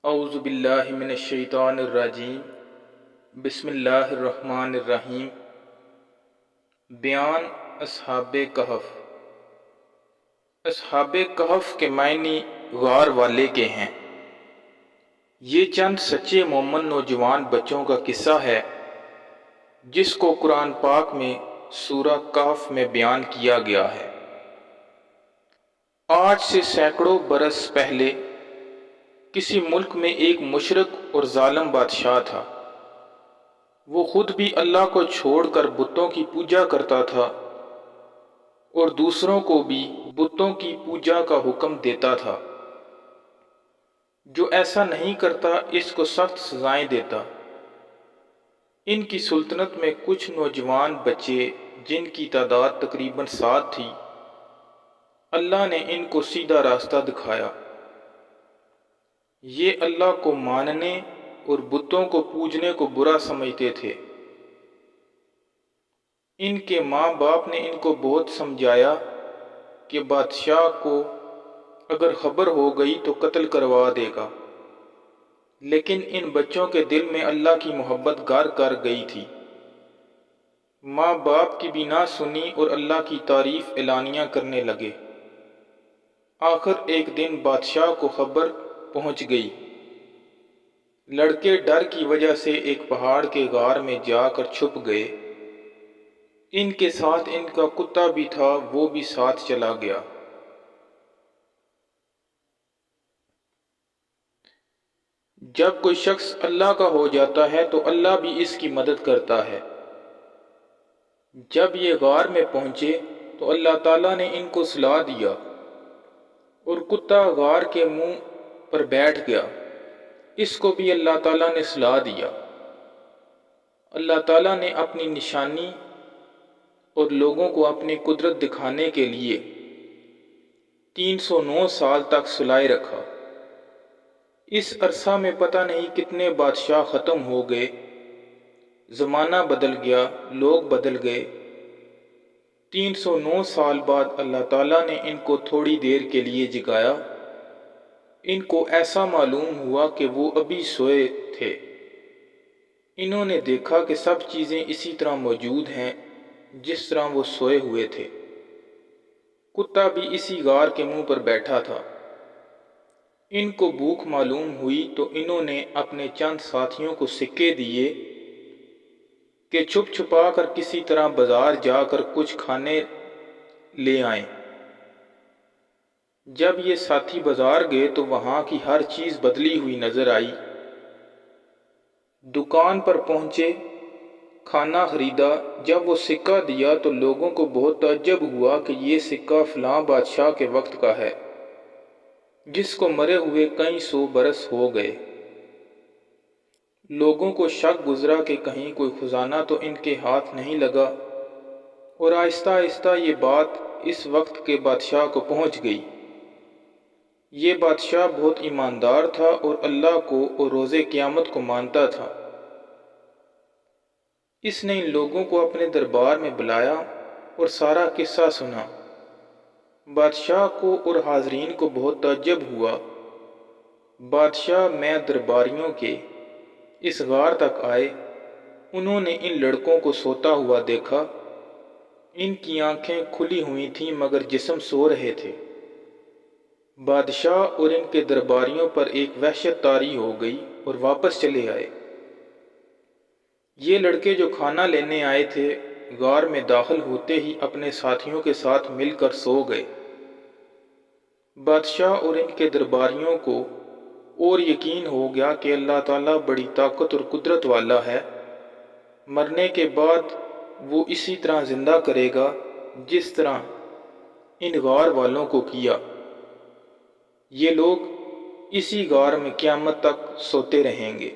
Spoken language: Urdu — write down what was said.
اعوذ باللہ من الشیطان الرجیم بسم اللہ الرحمن الرحیم۔ بیان اصحاب کہف۔ اصحاب کہف کے معنی غار والے کے ہیں۔ یہ چند سچے مومن نوجوان بچوں کا قصہ ہے جس کو قرآن پاک میں سورہ کہف میں بیان کیا گیا ہے۔ آج سے سینکڑوں برس پہلے کسی ملک میں ایک مشرک اور ظالم بادشاہ تھا۔ وہ خود بھی اللہ کو چھوڑ کر بتوں کی پوجا کرتا تھا اور دوسروں کو بھی بتوں کی پوجا کا حکم دیتا تھا۔ جو ایسا نہیں کرتا اس کو سخت سزائیں دیتا۔ ان کی سلطنت میں کچھ نوجوان بچے جن کی تعداد تقریباً 7 تھی، اللہ نے ان کو سیدھا راستہ دکھایا۔ یہ اللہ کو ماننے اور بتوں کو پوجنے کو برا سمجھتے تھے۔ ان کے ماں باپ نے ان کو بہت سمجھایا کہ بادشاہ کو اگر خبر ہو گئی تو قتل کروا دے گا، لیکن ان بچوں کے دل میں اللہ کی محبت گھر کر گئی تھی۔ ماں باپ کی بھی نہ سنی اور اللہ کی تعریف اعلانیہ کرنے لگے۔ آخر ایک دن بادشاہ کو خبر پہنچ گئی۔ لڑکے ڈر کی وجہ سے ایک پہاڑ کے غار میں جا کر چھپ گئے۔ ان کے ساتھ ان کا کتا بھی تھا، وہ بھی ساتھ چلا گیا۔ جب کوئی شخص اللہ کا ہو جاتا ہے تو اللہ بھی اس کی مدد کرتا ہے۔ جب یہ غار میں پہنچے تو اللہ تعالیٰ نے ان کو سلا دیا اور کتا غار کے منہ پر بیٹھ گیا، اس کو بھی اللہ تعالیٰ نے سلا دیا۔ اللہ تعالیٰ نے اپنی نشانی اور لوگوں کو اپنی قدرت دکھانے کے لیے 309 سال تک سلائے رکھا۔ اس عرصہ میں پتہ نہیں کتنے بادشاہ ختم ہو گئے، زمانہ بدل گیا، لوگ بدل گئے۔ 309 سال بعد اللہ تعالیٰ نے ان کو تھوڑی دیر کے لیے جگایا۔ ان کو ایسا معلوم ہوا کہ وہ ابھی سوئے تھے۔ انہوں نے دیکھا کہ سب چیزیں اسی طرح موجود ہیں جس طرح وہ سوئے ہوئے تھے۔ کتا بھی اسی غار کے منہ پر بیٹھا تھا۔ ان کو بھوک معلوم ہوئی تو انہوں نے اپنے چند ساتھیوں کو سکے دیے کہ چھپ چھپا کر کسی طرح بازار جا کر کچھ کھانے لے آئیں۔ جب یہ ساتھی بازار گئے تو وہاں کی ہر چیز بدلی ہوئی نظر آئی۔ دکان پر پہنچے، کھانا خریدا۔ جب وہ سکہ دیا تو لوگوں کو بہت تعجب ہوا کہ یہ سکہ فلاں بادشاہ کے وقت کا ہے جس کو مرے ہوئے کئی 100 برس ہو گئے۔ لوگوں کو شک گزرا کہ کہیں کوئی خزانہ تو ان کے ہاتھ نہیں لگا، اور آہستہ آہستہ یہ بات اس وقت کے بادشاہ کو پہنچ گئی۔ یہ بادشاہ بہت ایماندار تھا اور اللہ کو اور روز قیامت کو مانتا تھا۔ اس نے ان لوگوں کو اپنے دربار میں بلایا اور سارا قصہ سنا۔ بادشاہ کو اور حاضرین کو بہت تعجب ہوا۔ بادشاہ میں درباریوں کے اس غار تک آئے۔ انہوں نے ان لڑکوں کو سوتا ہوا دیکھا۔ ان کی آنکھیں کھلی ہوئی تھیں مگر جسم سو رہے تھے۔ بادشاہ اور ان کے درباریوں پر ایک وحشت طاری ہو گئی اور واپس چلے آئے۔ یہ لڑکے جو کھانا لینے آئے تھے غار میں داخل ہوتے ہی اپنے ساتھیوں کے ساتھ مل کر سو گئے۔ بادشاہ اور ان کے درباریوں کو اور یقین ہو گیا کہ اللہ تعالیٰ بڑی طاقت اور قدرت والا ہے۔ مرنے کے بعد وہ اسی طرح زندہ کرے گا جس طرح ان غار والوں کو کیا۔ یہ لوگ اسی غار میں قیامت تک سوتے رہیں گے۔